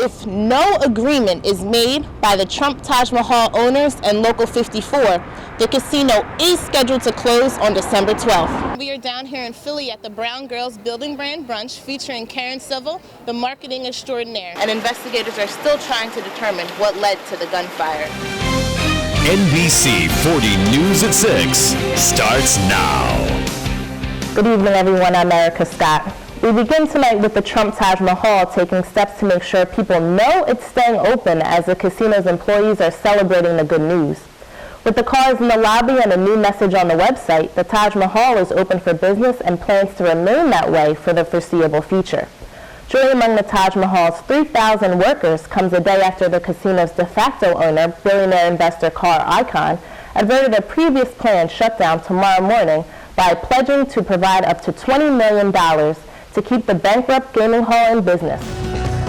if no agreement is made by the Trump Taj Mahal owners and Local 54, the casino is scheduled to close on December 12th. We are down here in Philly at the Brown Girls Building Brand Brunch featuring Karen Civil, the marketing extraordinaire, and investigators are still trying to determine what led to the gunfire. NBC 40 News at 6 starts now. Good evening, everyone. I'm Erica Scott. We begin tonight with the Trump Taj Mahal taking steps to make sure people know it's staying open as the casino's employees are celebrating the good news. With the cars in the lobby and a new message on the website, the Taj Mahal is open for business and plans to remain that way for the foreseeable future. Joy among the Taj Mahal's 3,000 workers comes a day after the casino's de facto owner, billionaire investor Carl Icahn, averted a previous planned shutdown tomorrow morning by pledging to provide up to $20 million to keep the bankrupt gaming hall in business.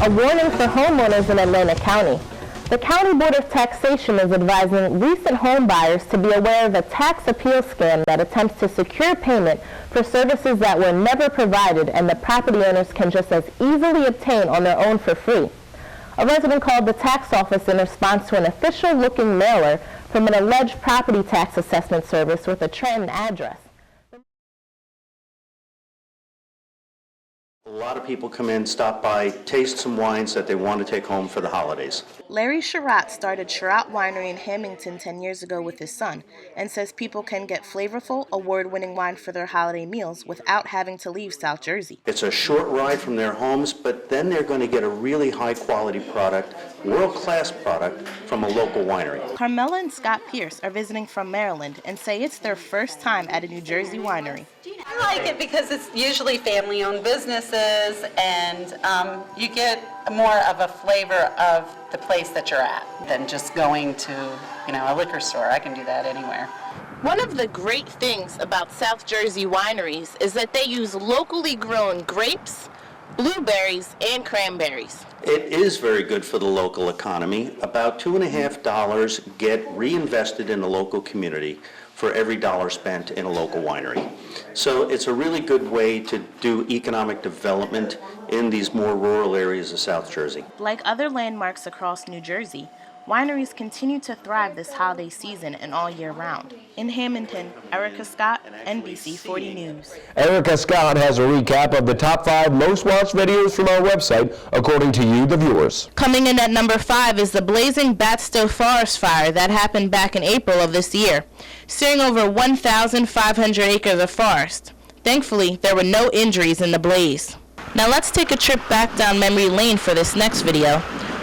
A warning for homeowners in Atlantic County. The County Board of Taxation is advising recent home buyers to be aware of a tax appeal scam that attempts to secure payment for services that were never provided and the property owners can just as easily obtain on their own for free. A resident called the tax office in response to an official-looking mailer from an alleged property tax assessment service with a Trenton address. A lot of people come in, stop by, taste some wines that they want to take home for the holidays. Larry Sherratt started Sherratt Winery in Hamilton 10 years ago with his son and says people can get flavorful, award-winning wine for their holiday meals without having to leave South Jersey. It's a short ride from their homes, but then they're going to get a really high-quality product, world-class product from a local winery. Carmela and Scott Pierce are visiting from Maryland and say it's their first time at a New Jersey winery. I like it because it's usually family-owned businesses, and you get more of a flavor of the place that you're at than just going to, a liquor store. I can do that anywhere. One of the great things about South Jersey wineries is that they use locally grown grapes, blueberries, and cranberries. It is very good for the local economy. About $2.50 get reinvested in the local community for every dollar spent in a local winery. So it's a really good way to do economic development in these more rural areas of South Jersey. Like other landmarks across New Jersey, wineries continue to thrive this holiday season and all year round. In Hamilton, Erica Scott, NBC 40 News. Erica Scott has a recap of the top 5 most watched videos from our website, according to you, the viewers. Coming in at number 5 is the blazing Batstow Forest Fire that happened back in April of this year, searing over 1,500 acres of forest. Thankfully, there were no injuries in the blaze. Now let's take a trip back down memory lane for this next video.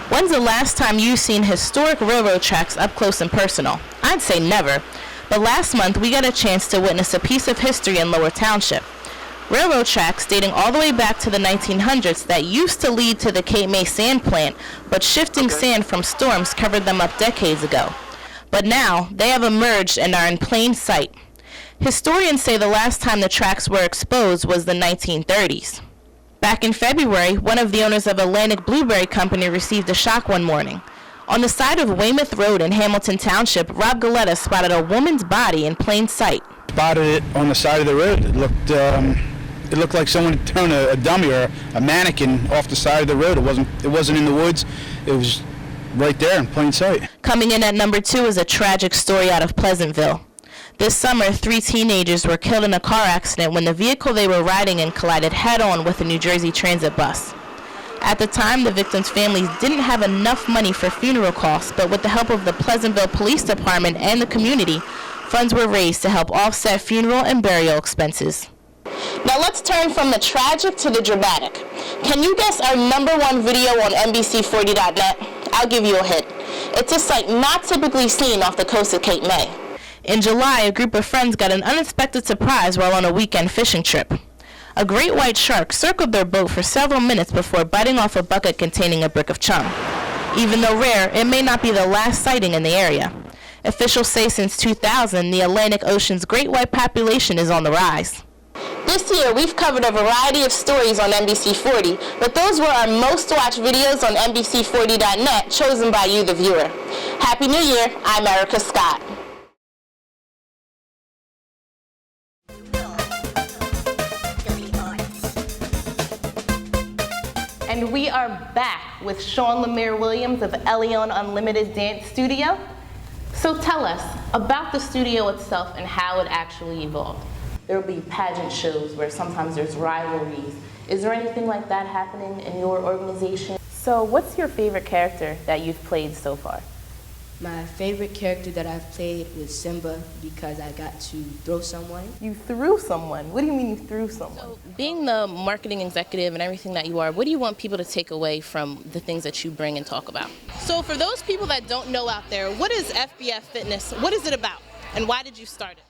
When's the last time you've seen historic railroad tracks up close and personal? I'd say never. But last month, we got a chance to witness a piece of history in Lower Township. Railroad tracks dating all the way back to the 1900s that used to lead to the Cape May sand plant, but shifting sand from storms covered them up decades ago. But now, they have emerged and are in plain sight. Historians say the last time the tracks were exposed was the 1930s. Back in February, one of the owners of Atlantic Blueberry Company received a shock one morning. On the side of Weymouth Road in Hamilton Township, Rob Galletta spotted a woman's body in plain sight. Spotted it on the side of the road. It looked like someone had thrown a dummy or a mannequin off the side of the road. It wasn't in the woods. It was right there in plain sight. Coming in at number 2 is a tragic story out of Pleasantville. This summer, 3 teenagers were killed in a car accident when the vehicle they were riding in collided head-on with a New Jersey Transit bus. At the time, the victims' families didn't have enough money for funeral costs, but with the help of the Pleasantville Police Department and the community, funds were raised to help offset funeral and burial expenses. Now let's turn from the tragic to the dramatic. Can you guess our #1 video on NBC40.net? I'll give you a hint. It's a sight not typically seen off the coast of Cape May. In July, a group of friends got an unexpected surprise while on a weekend fishing trip. A great white shark circled their boat for several minutes before biting off a bucket containing a brick of chum. Even though rare, it may not be the last sighting in the area. Officials say since 2000, the Atlantic Ocean's great white population is on the rise. This year, we've covered a variety of stories on NBC40, but those were our most watched videos on NBC40.net, chosen by you, the viewer. Happy New Year, I'm Erica Scott. And we are back with Sean Lemire Williams of Elion Unlimited Dance Studio. So tell us about the studio itself and how it actually evolved. There will be pageant shows where sometimes there's rivalries. Is there anything like that happening in your organization? So what's your favorite character that you've played so far? My favorite character that I've played was Simba because I got to throw someone. You threw someone? What do you mean you threw someone? So, being the marketing executive and everything that you are, what do you want people to take away from the things that you bring and talk about? So for those people that don't know out there, what is FBF Fitness? What is it about? And why did you start it?